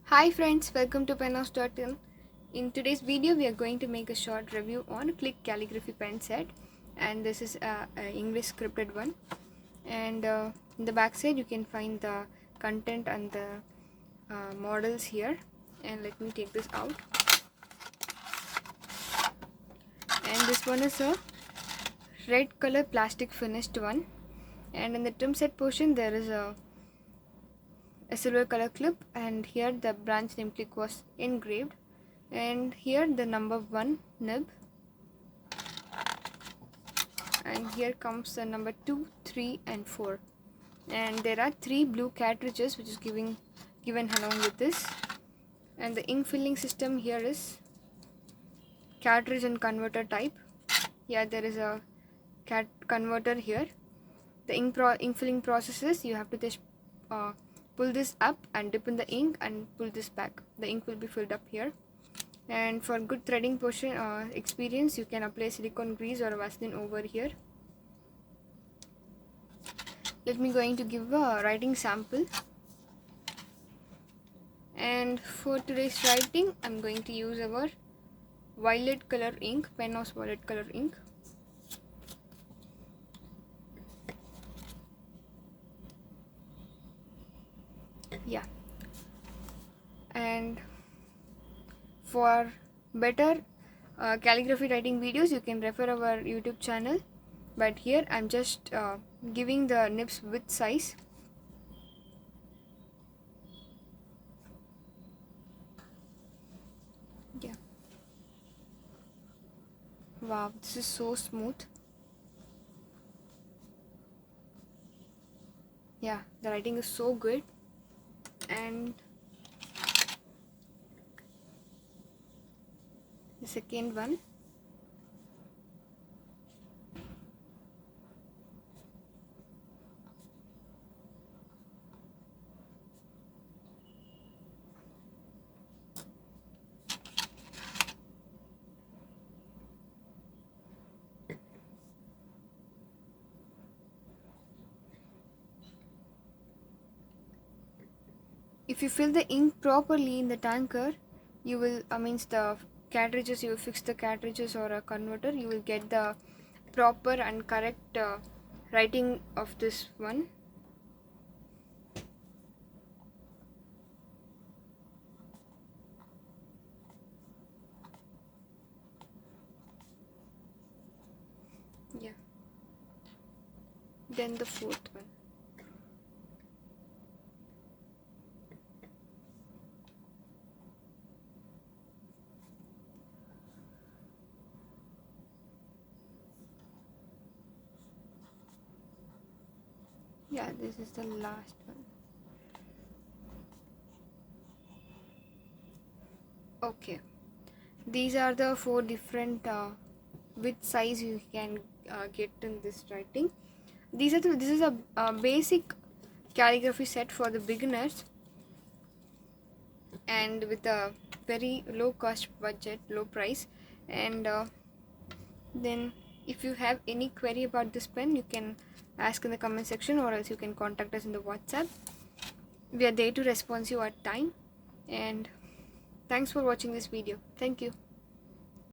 Hi friends, welcome to penhouse.in. In today's video, we are going to make a short review on Click Calligraphy pen set, and this is a English scripted one. And in the back side, you can find the content and the models here. And let me take this out. And this one is a red color plastic finished one. And in the trim set portion, there is a silver color clip, and here the branch name click was engraved, and here the number 1 nib, and here comes the number 2, 3 and 4, and there are 3 blue cartridges which is given along with this. And the ink filling system here is cartridge and converter type. Yeah, there is a converter here. The ink filling processes, you have to just pull this up and dip in the ink and pull this back. The ink will be filled up here. And for good threading portion experience, you can apply silicone grease or Vaseline over here. Let me going to give a writing sample. And for today's writing, I'm going to use our violet color ink, Penhouse violet color ink. Yeah, and for better calligraphy writing videos, you can refer our YouTube channel, but here I'm just giving the nibs width size. Yeah, wow, this is so smooth. Yeah, the writing is so good. And the second one, if you fill the ink properly in the tanker, you will the cartridges, you will fix the cartridges or a converter, you will get the proper and correct writing of this one. Yeah, then the fourth one. Yeah, this is the last one. Okay, these are the 4 different width size you can get in this writing. This is a basic calligraphy set for the beginners, and with a very low cost budget, low price. And then if you have any query about this pen, you can ask in the comment section, or else you can contact us in the WhatsApp. We are there to respond you at time. And thanks for watching this video. Thank you.